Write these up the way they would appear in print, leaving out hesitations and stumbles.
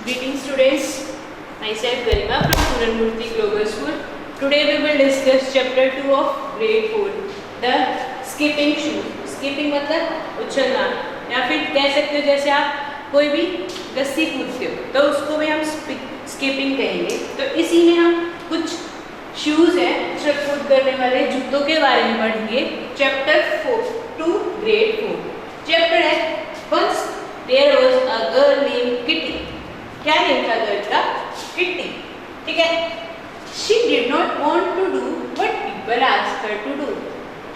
Greetings students, myself Garima from Puranmurthy Global School. Today we will discuss chapter 2 of grade 4, the skipping shoe. Skipping मतलब उछलना, या फिर कह सकते हो जैसे आप कोई भी रस्सी कूदते हो तो उसको भी हम स्किपिंग कहेंगे। तो इसी में हम कुछ शूज़ हैं उछल कूद करने वाले जूतों के बारे में पढ़ेंगे। चैप्टर 2 ग्रेड 4 चैप्टर है Once there was a girl named Kitty. क्या नेम था गर्ल का? किट्टी। ठीक है। She did not want to do what people asked her to do.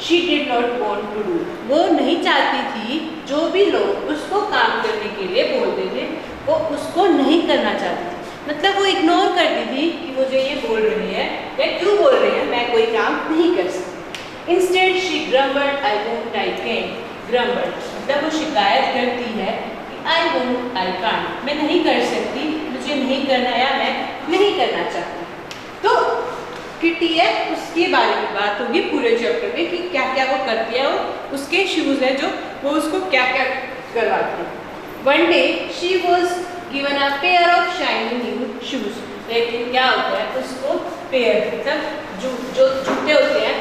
She did not want to do. वो नहीं चाहती थी जो भी लोग उसको काम करने के लिए बोलते थे वो उसको नहीं करना चाहती थी। मतलब वो इग्नोर करती थी कि मुझे ये बोल रही है या क्यों बोल रही है, मैं कोई काम नहीं कर सकती। Instead she grumbled, I won't, I can't. Grumbled मतलब वो शिकायत करती है कि I won't, I can't. मैं नहीं कर सकती, मुझे नहीं करना या मैं नहीं करना चाहती। तो किटी है उसके बारे में बात होगी पूरे चैप्टर में कि क्या क्या वो करती है, वो उसके शूज़ हैं जो वो उसको क्या क्या करवाती है। One day she was given a pair of shiny new shoes. लेकिन क्या होता है उसको पेयर मतलब जो जूते होते हैं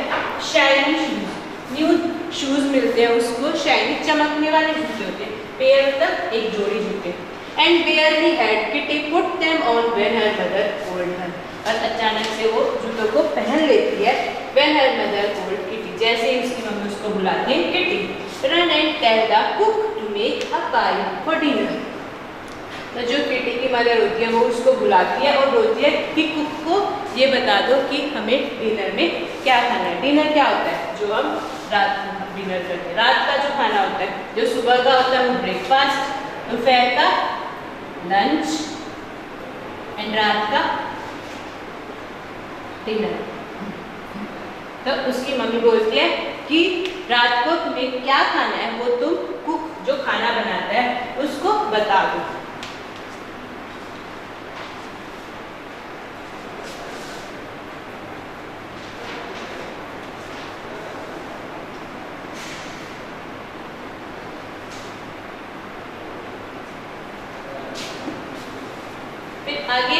शाइनी शूज़, न्यू शूज़ मिलते हैं उसको, शाइनी चमकने वाले जूते होते हैं। पेयर मतलब एक जोड़ी जूते। And barely had Kitty put them on when her mother called her. और अचानक से वो जूतों को पहन लेती है when her mother called Kitty. जैसे ही उसकी मम्मी उसको बुलाती है kitty, run and tell the cook to make a pie for dinner. तो जो किटी की मदर होती है वो उसको बुलाती है और बोलती है कि कुक को ये बता दो कि हमें डिनर में क्या खाना है। डिनर क्या होता है? जो हम रात को हम डिनर करते हैं, रात का जो खाना होता है। जो सुबह का होता है वो ब्रेकफास्ट, दोपहर का लंच एंड रात का डिनर। तो उसकी मम्मी बोलती है कि रात को तुम्हें क्या खाना है वो तुम कुक जो खाना बनाता है उसको बता दो। आगे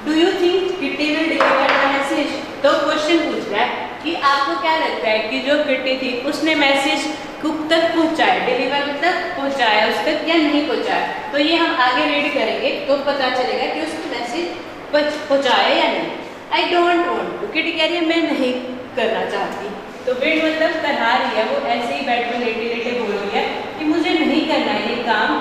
do you think kitty will deliver the message? तो क्वेश्चन पूछ रहा है कि आपको क्या लगता है कि जो किटी थी उसने मैसेज कुक तक पहुंचाया, डिलीवर मतलब पहुंचाया उस तक या नहीं पहुंचाया? तो ये हम आगे रीड करेंगे तो पता चलेगा कि उसने मैसेज पहुंचाया या नहीं। I don't want to, Kitty कह रही है मैं नहीं करना चाहती। तो विड मतलब करहा रही है, वो ऐसे ही बेड में लेटे लेटे बोल रही है कि मुझे नहीं करना ये काम।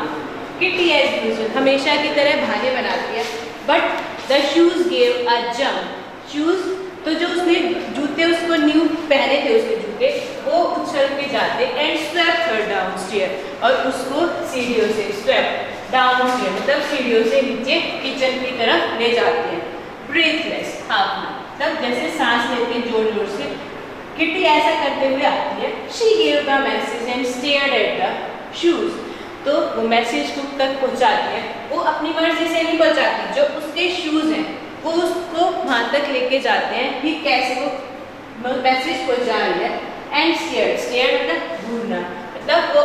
किटी एज यूजुअल हमेशा की तरह बहाने बनाती है। But the shoes gave a jump. Shoes तो जो उसने जूते उसको न्यू पहने थे उसके जूते वो उछल के जाते and swept her down stair, और उसको सीढ़ियों से स्वेप्ट डाउन स्टेयर मतलब सीढ़ियों से नीचे किचन की तरफ ले जाते हैं। ब्रीथलेस हाफना मतलब जैसे सांस लेते हैं जोर जोर से। किटी ऐसा करते हुए आती है। She gave the message and stared at the shoes. तो वो मैसेज कुक तक पहुंचाती है, वो अपनी मर्जी से नहीं पहुंचाती, जो उसके शूज़ हैं वो उसको वहाँ तक लेके जाते हैं कि कैसे वो मैसेज पहुंचा रही है। एंड स्टेयर मतलब घूरना, मतलब वो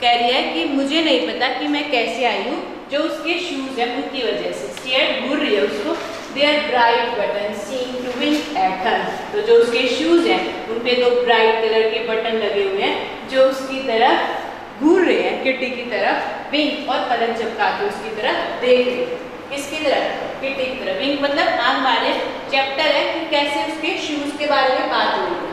कह रही है कि मुझे नहीं पता कि मैं कैसे आई हूँ, जो उसके शूज़ हैं उनकी वजह से। स्टेयर घूर रही है उसको। Their bright button seem to wink at her. तो जो उसके शूज़ हैं उन पे 2 ब्राइट कलर के बटन लगे हुए हैं जो उसकी तरफ घूर रहे हैं, किटी की तरफ। विंक और पलक झपका के उसकी तरफ देख रहे हैं। किसकी तरफ? किटी की तरफ। विंक मतलब हमारे चैप्टर है कि कैसे उसके शूज़ के बारे में बात हो रही है।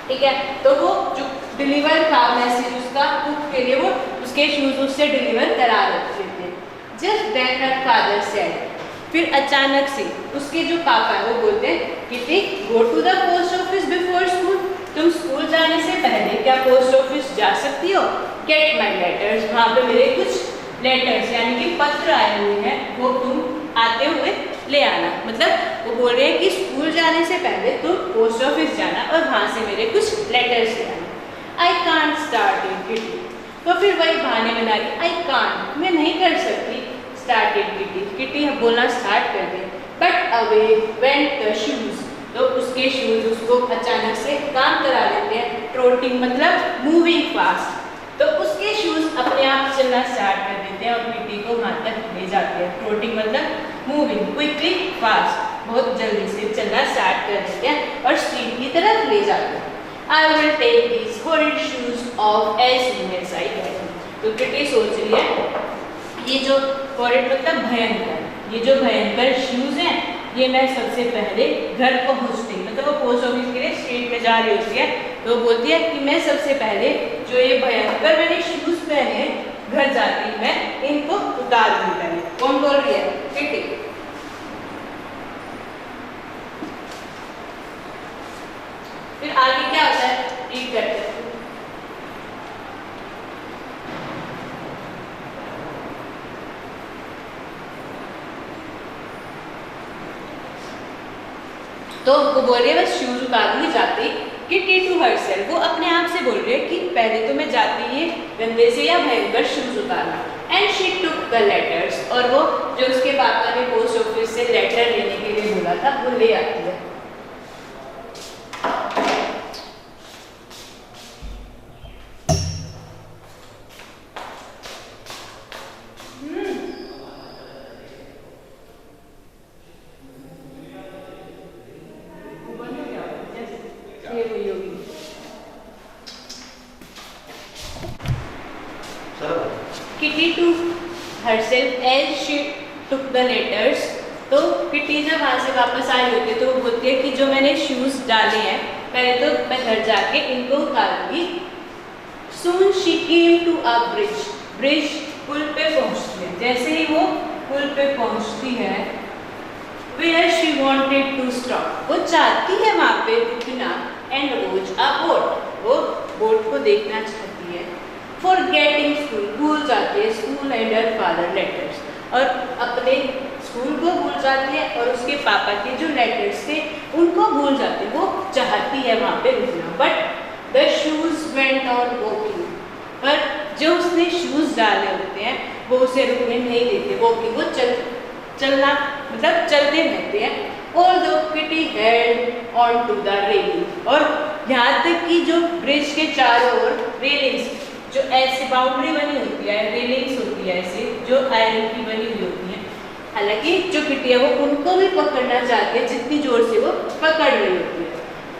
ठीक है, तो वो जो डिलीवर था मैसेज उसका कुक के लिए, वो उसके शूज़ उससे डिलीवर करा रहे थे। Just then her father said, फिर अचानक से उसके जो पापा है वो बोलते हैं Kitty go to the post office before school. तुम स्कूल जाने से पहले क्या पोस्ट ऑफिस जा सकती हो? गेट माई लेटर्स, वहाँ पे मेरे कुछ लेटर्स यानी कि पत्र आए हुए हैं वो तुम आते हुए ले आना। मतलब वो बोल रहे हैं कि स्कूल जाने से पहले तुम पोस्ट ऑफिस जाना और वहाँ से मेरे कुछ लेटर्स ले आना। I can't start it kitty, तो फिर वही बहाने बना रही, आई कांट मैं नहीं कर सकती। स्टार्टेड किटी, किटी बोलना स्टार्ट कर दे। But away went the shoes, तो उसके शूज़ उसको अचानक से काम करा लेते हैं। ट्रोटिंग मतलब मूविंग फास्ट, तो उसके शूज़ चलना स्टार्ट कर देते हैं और किटी को वहाँ तक ले जाते हैं। ट्रोटिंग मतलब मूविंग क्विकली, फास्ट, बहुत जल्दी से चलना स्टार्ट कर देते हैं और स्ट्रीट की तरफ ले जाते हैं। I will take these horrid shoes off as soon as I can. तो किटी सोच रही है ये जो horrid मतलब भयंकर, ये जो भयंकर शूज हैं ये मैं सबसे पहले घर पहुँचती, मतलब वो पोस्ट ऑफिस के लिए स्ट्रीट में जा रही होती है, तो वो बोलती है कि मैं सबसे पहले जो ये भयंकर मैंने शूज पहने हैं घर जाती मैं इनको उतार दूँ पहले। कौन बोल रही है? किटी। फिर आगे क्या होता है रीड करते हैं। तो वो बोल रही है बस शूज उतारने जाती किटी टू हरसेल्फ, वो अपने आप से बोल रही है कि पहले तो मैं जाती ये गंदे से या भयंकर शूज उतारना। And she took the letters, और वो जो उसके पापा ने पोस्ट ऑफिस से लेटर लेने के लिए बोला था वो ले आती है। Kitty to herself as she took the letters, तो किटी जब वहाँ से वापस आई होती है तो वो बोलती है कि जो मैंने शूज डाले हैं पहले तो मैं घर जाके इनको उतारूंगी। Soon she came to a bridge, bridge पुल पे पहुँचती है। जैसे ही वो पुल पे पहुँचती है where she wanted to stop, वो चाहती है वहाँ पे रुकना एंड वॉच अ बोट, वो बोट को देखना चाहती है। फॉरगेटिंग स्कूल, भूल जाती है school and her father letters, और अपने स्कूल को भूल जाती है और उसके पापा के जो लेटर्स थे उनको भूल जाती है। वो चाहती है वहाँ पे रुकना। But the shoes went on walking, पर जो उसने शूज डाले होते हैं वो उसे रुकने नहीं देते। वॉकिंग, वो चलना मतलब चलते रहते हैं। Although Kitty held on to the railing, और यहाँ तक कि जो ब्रिज के चारों ओर रेलिंग्स, जो ऐसी बाउंड्री बनी होती है, रेलिंग्स होती है ऐसे जो आयरन की बनी हुई होती है, हालांकि जो किटी है वो उनको भी पकड़ना चाहती है जितनी जोर से वो पकड़ रही होती है।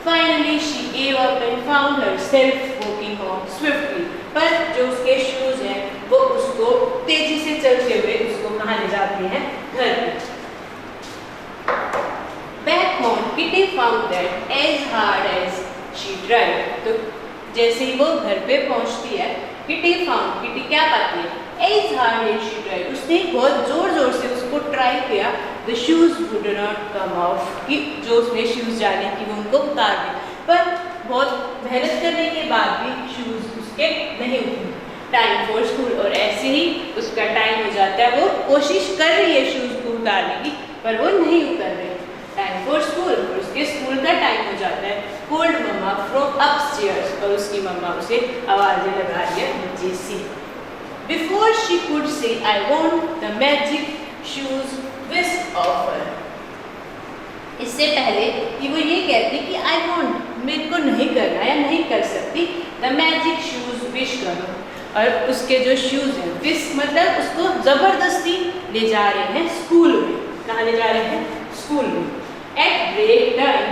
Finally she gave up and found herself walking home swiftly, पर जो उसके शूज हैं वो उसको तेजी से चलते हुए उसको कहाँ ले जाते हैं? घर पे। Back home, Kitty found that as hard as she tried, तो जैसे ही वो घर पे पहुंचती है किटी क्या पाती है? As hard as she tried, उसने बहुत जोर से उसको ट्राई किया। The shoes would not come off, कि जो उसने शूज डाले कि वो उनको उतार दे, पर बहुत मेहनत करने के बाद भी शूज उसके नहीं उतरे। टाइम फॉर स्कूल, और ऐसे ही उसका टाइम हो जाता है। वो कोशिश कर रही है शूज को उतारने की पर वो नहीं उतर रही। टाइम फॉर स्कूल, उसके स्कूल का टाइम हो जाता है। कोल्ड मम्मा फ्रॉम अपस्टेयर्स, और उसकी मम्मा उसे आवाजें लगा रही है नीचे से। Before she could say I want the magic shoes whisk of her, इससे पहले कि वो ये कहती कि आई वांट, मेरे को नहीं करना या नहीं कर सकती, द मैजिक शूज विश करो, और उसके जो शूज हैं विस्क मतलब उसको जबरदस्ती ले जा रहे हैं स्कूल में। कहाँ ले जा रहे हैं? स्कूल में। At break time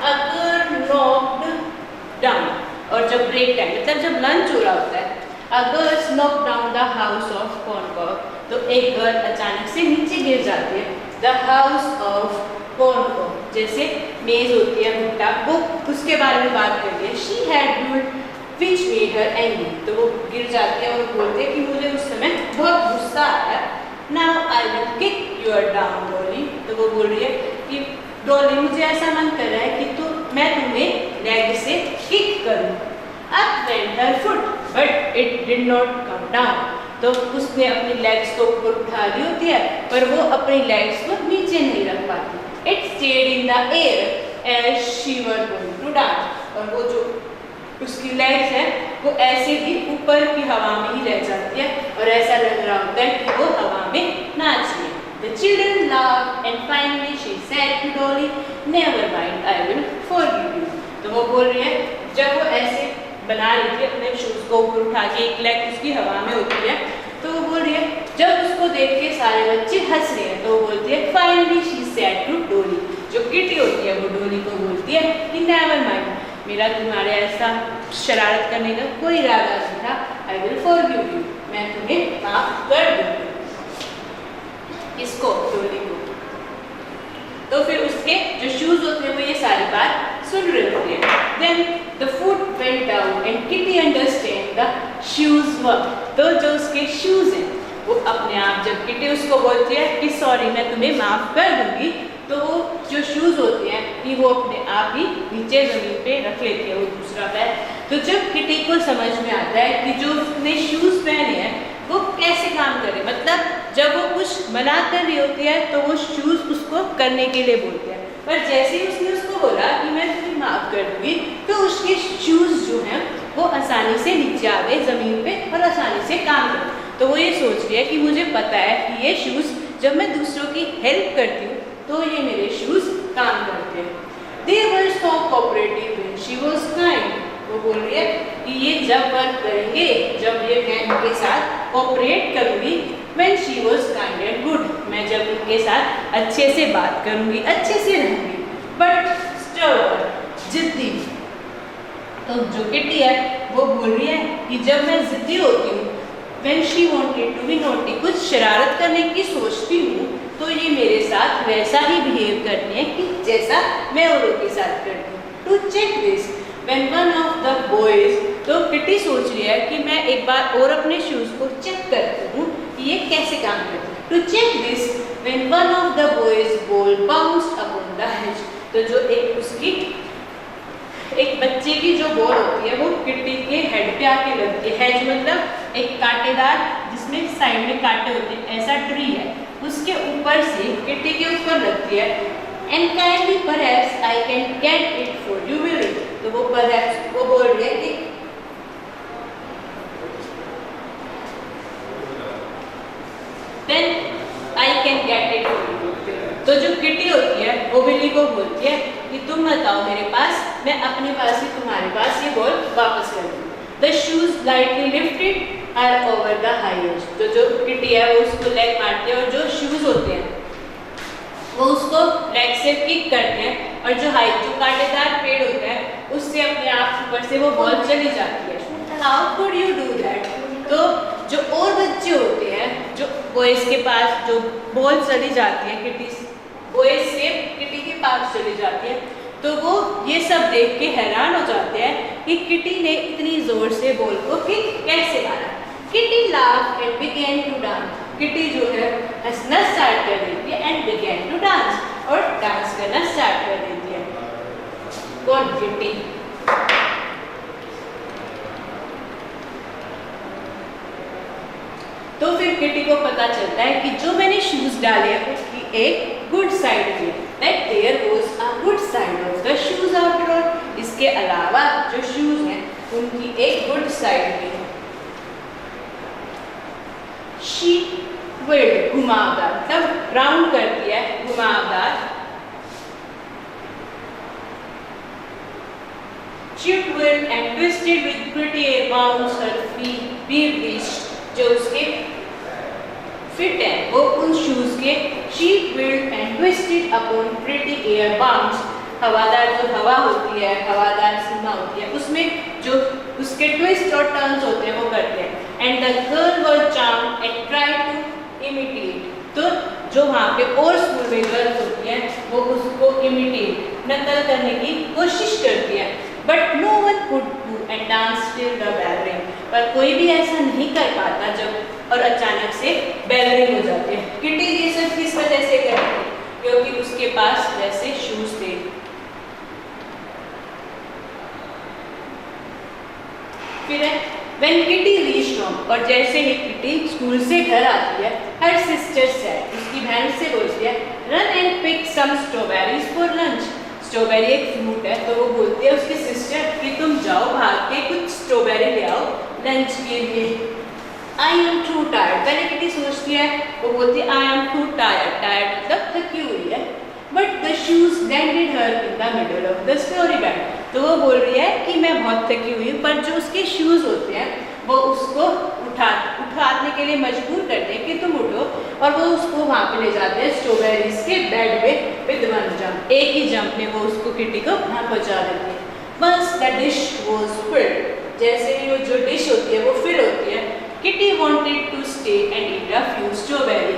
a girl knocked down, और जब ब्रेक टाइम मतलब जब लंच हो रहा होता है, a girls knock down the house of corncock, तो एक गर्ल अचानक से नीचे गिर जाती है। द हाउस ऑफ कॉर्नकॉक, जैसे मेज होती है भुट्टा, वो उसके बारे में बात करती है। She had built which made her angry, तो वो गिर जाती है और बोलते हैं कि मुझे उस समय बहुत गुस्सा आया। Now I will kick your down dolly, तो वो बोल रही है कि डॉली मुझे ऐसा मन कर रहा है कि मैं तुम्हें लेग से किक करूं। Up went her foot but it did not come down, तो उसने अपनी लेग्स को ऊपर उठा ली होती है पर वो अपनी लेग्स को नीचे नहीं रख पाती। It stayed in the air as she were going to dance, और वो जो उसकी लेग्स है वो ऐसे ही ऊपर की हवा में ही रह जाती है और ऐसा लग रहा होता है कि वो हवा में नाच रही है। The children laughed and finally she said to Dolly, "Never mind, I will forgive you." तो वो बोल रही है, जब वो ऐसे बना रही थी अपने शूज को ऊपर उठा के, एक लेग उसकी हवा में होती है तो वो बोल रही है, जब उसको देख के सारे बच्चे हंस रहे हैं तो वो बोलती है फाइनली शी सेड टू डोली। जो किटी होती है वो डोली को बोलती है कि नेवर माइंड, मेरा तुम्हारे ऐसा शरारत करने का कोई इरादा नहीं था, आई विल फॉरगिव यू, मैं तुम्हें माफ कर दूंगी। इसको डोली को। तो फिर उसके जो शूज होते हैं वो ये सारी बात सुन रहे होते हैं। Then the foot went down and Kitty understand the shoes were। तो जो उसके शूज हैं वो अपने आप, जब किटी उसको बोलती है कि सॉरी मैं तुम्हें माफ कर दूंगी, तो वो जो शूज होते हैं कि वो अपने आप ही नीचे जमीन पे रख लेती है वो दूसरा पैर। तो जब किटी को समझ में आता है कि जो उसने शूज पहने हैं वो कैसे काम करे, मतलब जब वो कुछ मना कर रही होती है तो वो शूज उसको करने के लिए बोलते हैं, पर जैसे ही उसने उसको बोला कि मैं तुम्हें माफ कर दूंगी तो उसके शूज जो हैं वो आसानी से नीचे आ गए जमीन पे और आसानी से काम करे। तो वो ये सोच रही है कि मुझे पता है कि ये शूज जब मैं दूसरों की हेल्प करती हूँ तो ये मेरे शूज काम करते हैं। They were so cooperative when she was kind। वो बोल रही है कि ये जब वर्क करेंगे, जब ये मैं इनके साथ कोऑपरेट करूंगी, when she was kind and good, मैं जब उनके साथ अच्छे से बात करूंगी, अच्छे से रहूंगी। But stubborn, जिद्दी। तो जो किटी है वो बोल रही है कि जब मैं जिद्दी होती हूँ, when she wanted to be naughty, कुछ शरारत करने की सोचती हूँ, तो ये मेरे साथ वैसा ही बिहेव करती है कि जैसा मैं औरों के साथ करती हूँ। To check this, when one of the boys, तो किटी सोच रही है कि मैं एक बार और अपने शूज को चेक करती हूँ कि ये कैसे काम करते हैं। To check this, when one of the boys' ball bounced upon the hedge, तो जो एक बच्चे की जो बॉल होती है वो किटी के हेड पे आके लगती है। हेज मतलब एक कांटेदार जिसमें साइड में कांटे होते हैं, ऐसा ट्री है, उसके ऊपर से किटी के ऊपर लगती है। And kindly perhaps I can get it for you, will it? तो वो perhaps वो बोल रही है कि then I can get it for you। तो जो किटी होती है वो बिल्ली को बोलती है कि तुम बताओ मेरे पास, मैं अपने पास ही तुम्हारे पास ये बॉल वापस कर दूँ। The shoes lightly lifted are over the high edge। तो जो किटी है वो उसको लेग मारती है और जो शूज होते हैं वो उसको लेग से किक करते हैं और जो कांटेदार पेड़ होता है उससे अपने आप ऊपर से वो बॉल चली जाती है। How could you do that? तो जो और बच्चे होते हैं, जो बॉयज के पास जो बॉल चली जाती है किटी, बॉयज से किटी के पास चली जाती है, तो वो ये सब देख के हैरान हो जाते हैं कि किटी ने इतनी जोर से बॉल को किक कैसे मारा। Kitty laughed and began to dance। Kitty जो है हंसना स्टार्ट कर देती है एंड began to dance, और डांस करना स्टार्ट कर देती है। कौन? किटी। तो फिर किटी को पता चलता है कि जो मैंने शूज डाले हैं उसकी एक गुड साइड है, that there was a good side of the shoes after all। इसके अलावा जो शूज हैं उनकी एक गुड साइड भी है। She whirled, घुमावदार, तब राउंड करती है, घुमावदार। She whirled and twisted with pretty air bounds her feet reached। जो उसके फिट है वो उन शूज के she whirled and twisted upon pretty air bounds। हवादार जो हवा होती है, हवादार सीमा होती है, उसमें जो उसके ट्विस्ट और टर्न्स होते हैं वो करते हैं। And the girl was charmed and tried to imitate। तो जो वहाँ पे और स्कूल में गर्ल्स होती हैं वो उसको इमिटेट, नकल करने की कोशिश करती है। But no one could do and dance till the bell rang। पर कोई भी ऐसा नहीं कर पाता जब और अचानक से बेल रिंग हो जाती है। किटी ये सब किस वजह से करती है? क्योंकि उसके पास वैसे शूज थे। फिर है When Kitty reached home, और जैसे ही किटी स्कूल से घर आती है, her sister said, उसकी बहन से बोलती है, run and pick some strawberries for lunch। Strawberry एक फ्रूट है, तो वो बोलती है उसकी सिस्टर कि तुम जाओ भाग के कुछ स्ट्रॉबेरी ले आओ लंच के लिए। I am too tired। पहले किटी सोचती है, वो बोलती है I am too tired। Tired मतलब थकी हुई है। But the shoes landed her in the middle of the story bed। तो वो बोल रही है कि मैं बहुत थकी हुई हूँ, पर जो उसके शूज होते हैं वो उसको उठाने के लिए लिए मजबूर करते हैं कि तुम उठो, और वो उसको वहाँ पे ले जाते हैं स्ट्रॉबेरीज के बेड पे विद वन जंप। एक ही जंप में वो उसको किटी को वहाँ पहुँचा देते हैं। Once the dish was filled, जैसे ही वो जो डिश होती है वो फिल होती है, Kitty wanted to stay and eat a few strawberry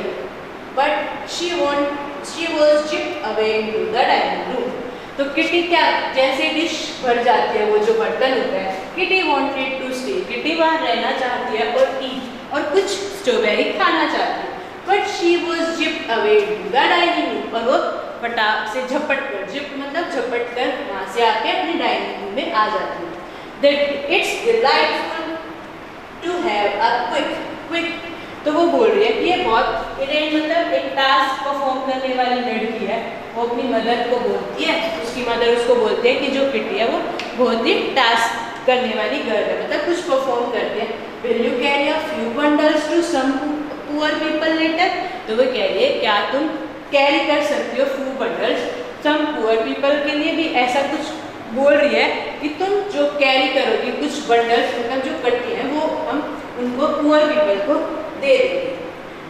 but she was zipped away into the dining room. तो किटी क्या, जैसे डिश भर जाती है, वो जो बर्तन होता है, Kitty wanted to stay, Kitty वहाँ रहना चाहती है और ईट और कुछ स्ट्रॉबेरी खाना चाहती है, but she was zipped away to the dining room, और वो फटाक से झपट कर, जिप मतलब झपट कर वहाँ से आके अपने डाइनिंग रूम में आ जाती है। That it's delightful to have a quick, तो वो बोल रही है कि ये बहुत इरेंट मतलब एक टास्क परफॉर्म करने वाली लड़की है। वो अपनी मदर को बोलती है, उसकी मदर उसको बोलती है कि जो किटी है वो बहुत ही टास्क करने वाली गर्ल है, मतलब कुछ परफॉर्म करती है। Will you carry a few bundles to some poor people later? तो वो कह रही है क्या तुम कैरी कर सकती हो few bundles some poor people के लिए भी, ऐसा कुछ बोल रही है कि तुम जो कैरी करोगी कुछ बंडल्स, मतलब जो कट्टी हैं वो हम उनको पुअर पीपल को दे देंगे।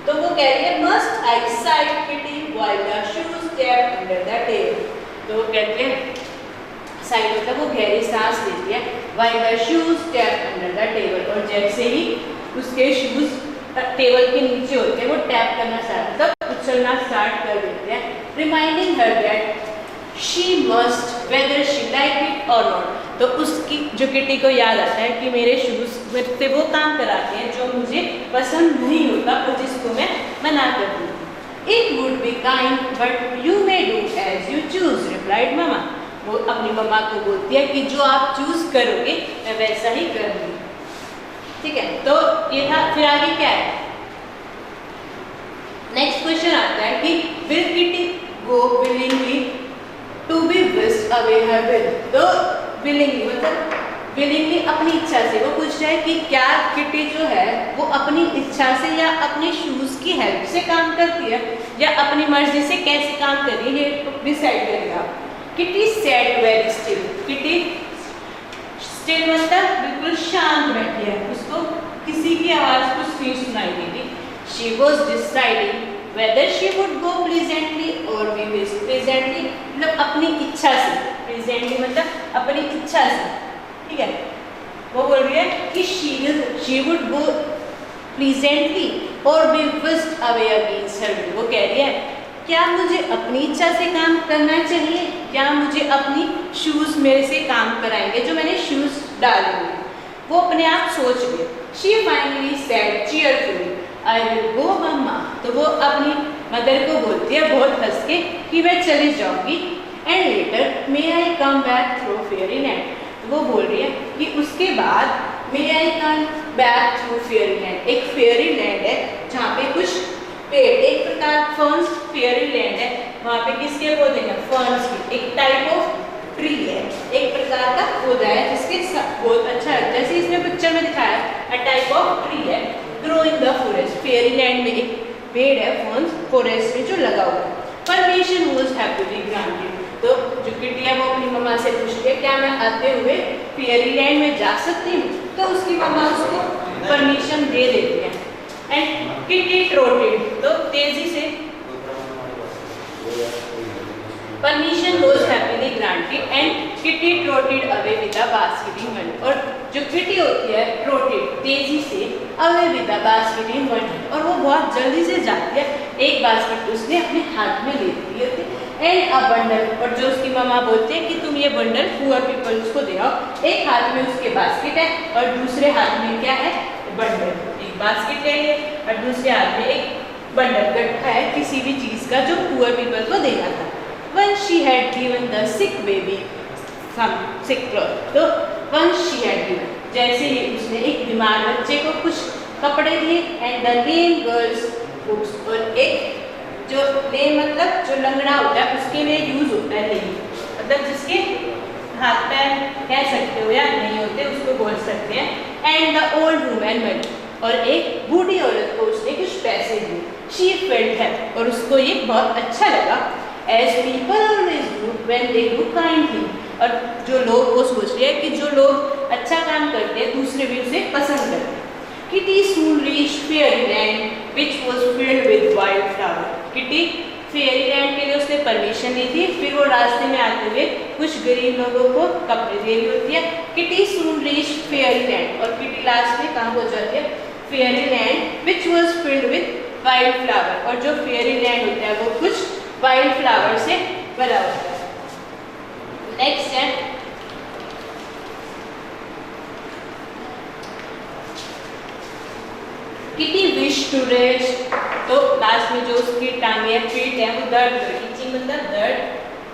तो वो कह रही है must I side kitty while the shoes tapped under the table. तो वो कहते हैं साइड मतलब वो गहरी सांस लेती है, while the shoes tapped under the table, और जैसे ही उसके शूज टेबल के नीचे होते हैं वो टैप करना स्टार्ट मतलब उछलना स्टार्ट कर देते हैं, reminding her that she must whether she like it और नॉट। तो उसकी जो किटी को याद आता है कि मेरे शूज से वो काम कराते हैं जो मुझे पसंद नहीं होता और जिसको मैं मना करती हूँ। It would be kind but you may do as you choose, replied mama. वो अपनी मम्मा को बोलती है कि जो आप चूज करोगे मैं वैसा ही करूँगी। ठीक है, तो ये था। फिर आगे क्या है, नेक्स्ट क्वेश्चन आता है कि will Kitty go willingly to be whisked away her will. तो विलिंगली मतलब विलिंगली अपनी इच्छा से, वो पूछ रहा है कि क्या किटी जो है वो अपनी इच्छा से या अपने शूज की हेल्प से काम करती है या अपनी मर्जी से कैसे काम कर रही है, ये डिसाइड करेगा। Kitty sad very still, kitty still मतलब बिल्कुल शांत बैठी है, उसको किसी की आवाज कुछ नहीं सुनाई देती। She was deciding whether she would go pleasantly और बी विस्क्ड, प्लीजेंटली मतलब अपनी इच्छा से, प्लीजेंटली मतलब अपनी इच्छा से। ठीक है, वो बोल रही है कि शी वुड गो प्लीजेंटली और be whisked away against her will. वो कह रही है क्या मुझे अपनी इच्छा से काम करना चाहिए या मुझे अपनी शूज मेरे से काम कराएंगे जो मैंने शूज डाले हुए। वो अपने आप सोच गए। She finally said cheerfully I will go mamma. तो वो अपनी मदर को बोलती है बहुत हंस के कि मैं चली जाऊंगी, and later may I come back through fairy land. तो वो बोल रही है कि उसके बाद मे I come back through fairy land. एक फेयरी लैंड है जहाँ पे कुछ पेड़, एक प्रकार फर्न्स, फेयरी लैंड है वहाँ पे किसके पौधे हैं, फर्न्स के, एक टाइप ऑफ ट्री है, एक प्रकार का पौधा है जिसके बहुत अच्छा है, जैसे इसमें पिक्चर में दिखाया है, टाइप ऑफ ट्री है grow in the forest. Fairy land में एक पेड़ है फर्न्स फॉरेस्ट में जो लगा हुआ है। Permission was happily granted. तो जो किटी है वो अपनी मम्मा से पूछती है क्या मैं आते हुए फेयरी लैंड में जा सकती हूँ, तो उसकी मम्मा उसको परमिशन दे देती है। एंड किटी ट्रोटेड, तो तेजी से permission was happily granted and kitty ट्रोटेड away with a basket in one. और जो किटी होती है ट्रोटेड तेजी से away with a basket in one, और वो बहुत जल्दी से जाती है, एक बास्केट उसने अपने हाथ में ले ली होती है, एंड अ बंडल। और जो उसकी मम्मा बोलते हैं कि तुम ये बंडल पुअर पीपल्स को दे आओ। एक हाथ में उसके बास्केट है और दूसरे हाथ में क्या है, बंडल। एक बास्केट ले लिए और दूसरे हाथ में एक बंडल गट्ठा है किसी भी चीज का जो पुअर पीपल को देना था। When she had given the sick baby some sick cloth, तो once she had given, जैसे ही उसने एक बीमार बच्चे को कुछ कपड़े दिए, and the lame girls books, और एक जो lame मतलब जो लंगड़ा होता है उसके लिए यूज होता है lame, मतलब जिसके हाथ पैर कह सकते हो या नहीं होते उसको बोल सकते हैं। and the old woman money, और एक बूढ़ी औरत को उसने कुछ पैसे दिए। she felt happy, और उसको ये बहुत अच्छा लगा। As people always do when they do kind thing, और जो लोग वो सोच रहे हैं कि जो लोग अच्छा काम करते हैं दूसरे भी उसे पसंद करते हैं। Kitty soon reached fairyland which was filled with wildflower. Kitty fairy land के लिए उसने परमिशन ली थी, फिर वो रास्ते में आते हुए कुछ गरीब लोगों को कपड़े दे रही होती है. Kitty soon reached fairy land, और किटी लास्ट में कहाँ पहुँच जाती है? Fairy land which was filled with wildflower, और जो फेयरी लैंड होता है वो कुछ वाइल्ड फ्लावर से भरा होता है. नेक्स्ट है किटी विश टू रेस्ट. तो लास्ट में जो उसकी टांगे फीट है वो दर्द इचिंग मतलब दर्द,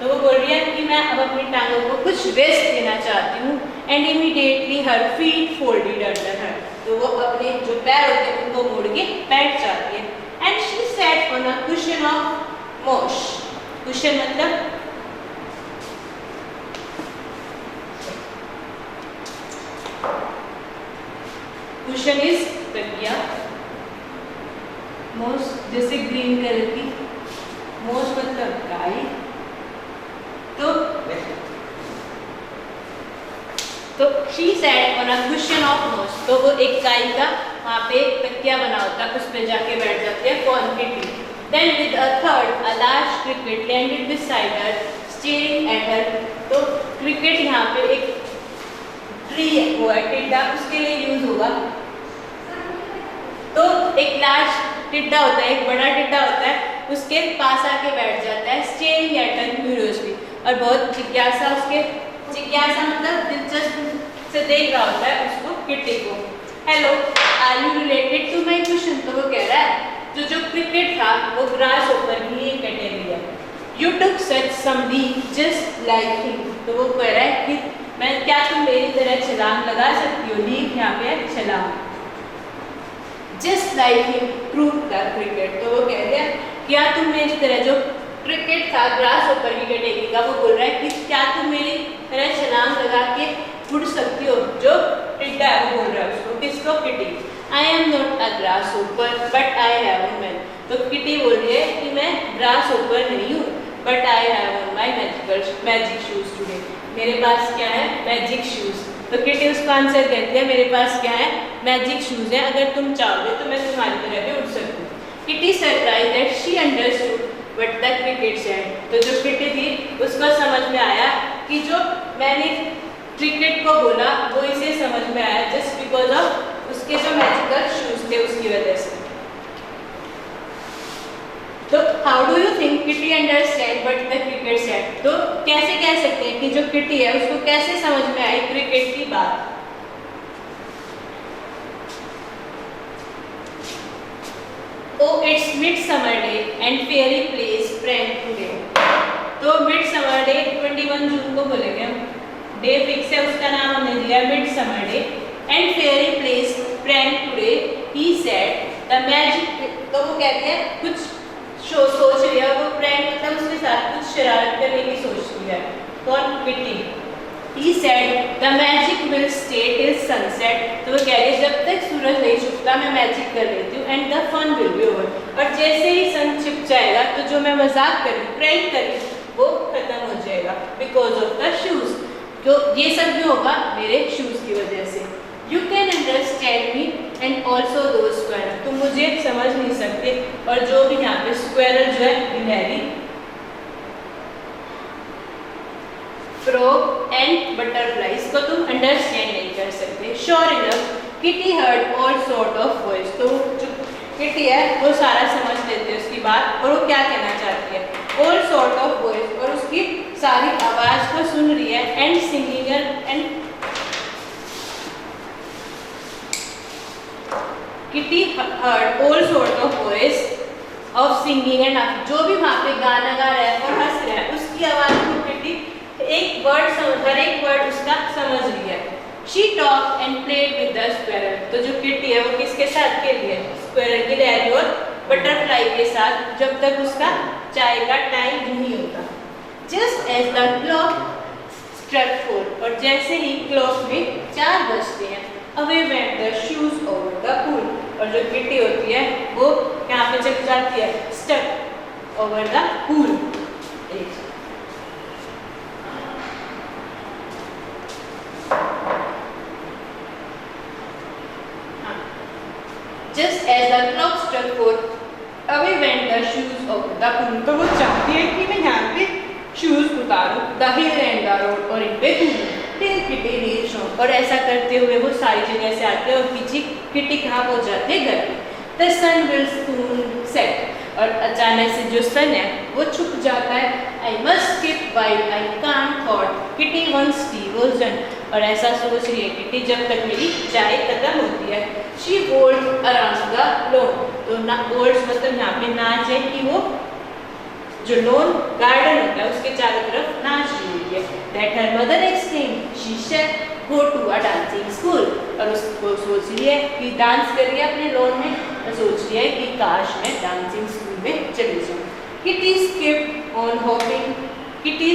तो वो बोल रही है कि मैं अब अपनी टांगों को कुछ रेस्ट देना चाहती हूँ. And immediately her feet folded under her, तो वो अपने जो पैर होते हैं उनको मोड़ के बैठ जाती है. And she sat on a cushion of मॉश. Cushion मतलब कुशन इज तकिया, मोस जैसे ग्रीन कलर की, मोस मतलब गाय. तो she sat on a cushion of मोस, तो वो एक गाय का वहाँ पे तकिया बना होता है, उस पे जाके बैठ जाती है. कौन? Kitty. Then with a third, a large cricket landed beside her, staring at her. तो क्रिकेट यहाँ पे एक ट्री वो है टिड्डा, उसके लिए यूज होगा. तो एक लार्ज टिड्डा होता है, एक बड़ा टिड्डा होता है, उसके पास आके बैठ जाता है. स्टेरिंग एट हर क्यूरियसली, और बहुत जिज्ञासा, उसके जिज्ञासा मतलब दिलचस्प से देख रहा होता है उसको, किटी को. Hello, are you related to my question. तो वो कह रहा है जो क्रिकेट था वो ग्रास ऊपर की एक कैटेगरी है. You took such somebody just like him. तो वो कह रहा है कि मैं क्या तुम मेरी तरह छलांग लगा सकती हो. लीक यहाँ पे है छलांग. Just like him prove the cricket. तो वो कह रहा है क्या तुम मेरी तरह, जो क्रिकेट था ग्रास ऊपर की कैटेगरी का, वो बोल रहा है कि क्या तुम मेरी तरह छलांग लगा के उड़ सकती हो. जो टिड्डा है वो बोल रहा है उसको, किसको? Kitty. I am not a grasshopper, but I have a man. तो किटी बोल रही है कि मैं grasshopper नहीं हूँ, but I have on my magic shoes today. मेरे पास क्या है? Magic shoes. तो किटी उसका आंसर कहती है मेरे पास क्या है? Magic shoes है, अगर तुम चाहोगे तो मैं तुम्हारी तरह भी उड़ सकती हूँ. Kitty surprised that she understood what the cricket said. तो जो किटी थी उसको समझ में आया कि जो मैंने क्रिकेट को बोला वो इसे समझ में आया, just because of उसके जो मैजिकल शूज थे उसकी वजह से. तो how do you think kitty understand what the cricket said. तो कैसे कह सकते हैं कि जो किटी है उसको कैसे समझ में आई क्रिकेट की बात. Oh, it's midsummer day and fairy plays prank today. तो midsummer day 21 जून को बोलेंगे हम, डे फिक्स है, उसका नाम हमने दिया midsummer day. And fairy plays prank today, he said. The magic. तो वो कहते हैं कुछ सोच रही है वो, प्रैंक मतलब उसके साथ कुछ शरारत करने की सोच रही है. कौन? Kitty. He said the magic will stay till sunset. तो वो कह रही है जब तक सूरज नहीं छुपता मैं मैजिक कर लेती हूँ. And the fun will be over. और जैसे ही सन छिप जाएगा तो जो मैं मजाक कर रही हूँ, प्रैंक कर रही हूँ, वो खत्म हो जाएगा. Because of the shoes. तो ये सब भी होगा मेरे शूज की वजह से. You can understand me and also those squirrel. तुम मुझे समझ नहीं सकते और जो भी यहाँ पे squirrel जो है गिलहरी, frog and butterflies को तुम understand नहीं कर सकते. Sure enough, Kitty heard all sort of voice. तो जो किटी है वो सारा समझ लेते हैं उसकी बात, और वो क्या कहना चाहती है. All sort of voice, और उसकी सारी आवाज को सुन रही है. And singing and Kitty heard all sort of voice of singing and laughing. जो भी वहाँ पे गाना गा रहा है और हंस रहा है उसकी आवाज को किटी एक वर्ड हर एक वर्ड उसका समझ रही है. She talked and played with the squirrel. तो जो किटी है वो किसके साथ खेल रही है? स्क्वेरल, गिलहरी और बटरफ्लाई के साथ, जब तक उसका चाय का टाइम नहीं होता. Just as the clock struck 4, और जैसे ही क्लॉक में 4 बजते हैं, away went the shoes over the pool. और जो किटी होती है वो यहाँ पे चली जाती है, stuck over the pool. Just as the clock struck 4, away went the shoes of the queen. तो वो चाहती है कि मैं यहाँ पे shoes उतारूं, the hill and the road, और इन पे घूमूं. Till Kitty reached home. और ऐसा करते हुए वो सारी जगह से आते हैं और पीछे किटी कहाँ पहुँच जाते हैं? घर पे. The sun will soon set. और अचानक से जो सन है वो छुप जाता है. I must skip while I can't thought Kitty once tea was done. और ऐसा सोच रही है किटी जब तक मेरी चाय खत्म होती है. She walked around the lawn. तो ना walks मतलब यहाँ पे नाच है कि वो जो लॉन गार्डन होता है उसके चारों तरफ नाच रही है. That her mother exclaimed, she shall go to a dancing school. और उसको सोच रही है कि डांस करिए अपने लॉन में. और सोच रही है कि काश मैं डांसिंग स्कूल में चली जाऊँ. Kitty skipped on hopping. Kitty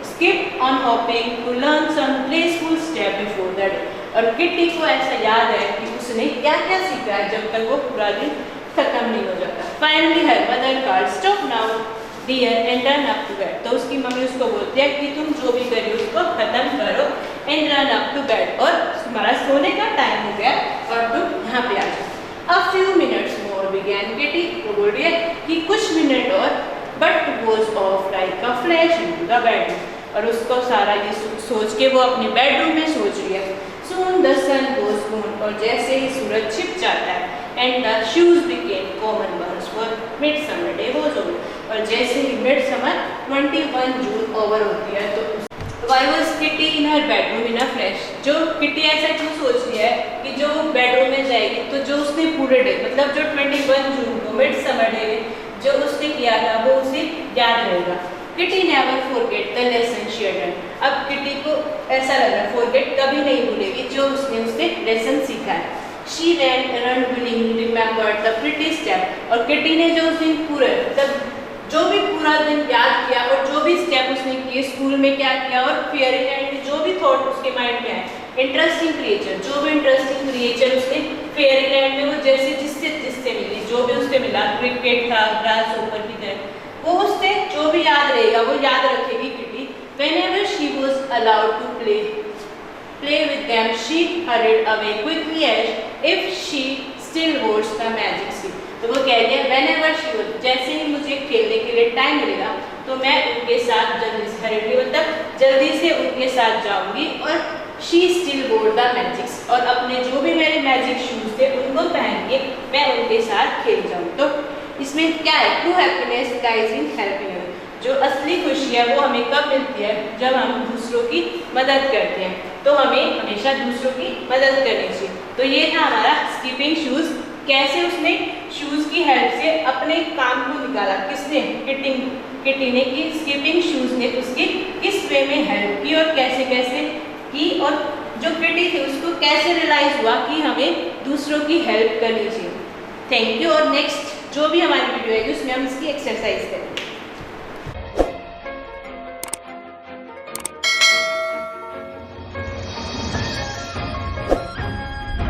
skipped on hopping to learn some playful step before the day. और किटी को ऐसा याद है कि उसने क्या क्या सीखा है जब तक वो पूरा दिन खत्म नहीं हो जाता. Finally her mother called, stop now dear and run up to bed. तो उसकी मम्मी उसको बोलती है कि तुम जो भी करिए उसको खत्म करो and run up to bed. और तुम्हारा सोने का टाइम हो गया और तुम यहाँ पे आ जाओ. A few minutes more began Kitty. वो बोल रही है कि कुछ मिनट और, but was off like a flash into the bedroom. और उसको सारा ये सोच के वो अपने बेडरूम में सोच रही है. Soon the sun was gone. और जैसे ही सूरज छिप जाता है and the shoes became common ones for midsummer day was over. और जैसे ही midsummer 21 जून ओवर होती है तो why was Kitty in her bedroom in a flash? जो किटी ऐसा क्यों सोच रही है कि जो बेडरूम में जाएगी तो जो उसने पूरे डे मतलब जो 21 जून को मिडसमर डे में जो उसने किया था वो उसे याद रहेगा. Kitty never forget the lesson she had done. अब किटी को ऐसा लग रहा है forget कभी नहीं भूलेगी जो उसने लेसन सीखा है. She ran around willingly remembered the pretty step. और किटी ने जो उस दिन पूरे जो भी पूरा दिन याद किया और जो भी स्टेप उसने किए स्कूल में क्या किया और फेयरी लैंड में जो भी थॉट उसके माइंड में आए. इंटरेस्टिंग क्रिएचर जो भी इंटरेस्टिंग क्रिएचर उसने फेयरी लैंड में वो जैसे जिससे मिली जो भी उससे मिला क्रिकेट था ग्रास ऊपर की तरह वो उससे जो भी याद रहेगा वो याद रखेगी kitty. Whenever she was allowed to play with them she hurried away quickly as if she still holds the magic stick. तो वो कह रही है whenever she was जैसे ही मुझे खेलने के लिए टाइम मिलेगा तो मैं उनके साथ जल्दी से हरेगी मतलब जल्दी से उनके साथ जाऊंगी. और she still wore the magic और अपने जो भी मेरे मैजिक शूज थे उनको पहन के मैं उनके साथ खेल जाऊँ. तो इसमें क्या है true happiness lies in helping others. जो असली खुशी है वो हमें कब मिलती है जब हम दूसरों की मदद करते हैं. तो हमें हमेशा दूसरों की मदद करनी चाहिए. तो ये था हमारा स्कीपिंग शूज. कैसे उसने शूज की हेल्प से अपने काम को निकाला. किसने? किटी ने कि स्कीपिंग शूज ने उसकी किस वे में हेल्प की और कैसे कैसे की. और जो किटी थी उसको कैसे रियलाइज हुआ कि हमें दूसरों की हेल्प करनी चाहिए. Thank you. और नेक्स्ट जो भी हमारी वीडियो है उसमें हम इसकी एक्सरसाइज करेंगे.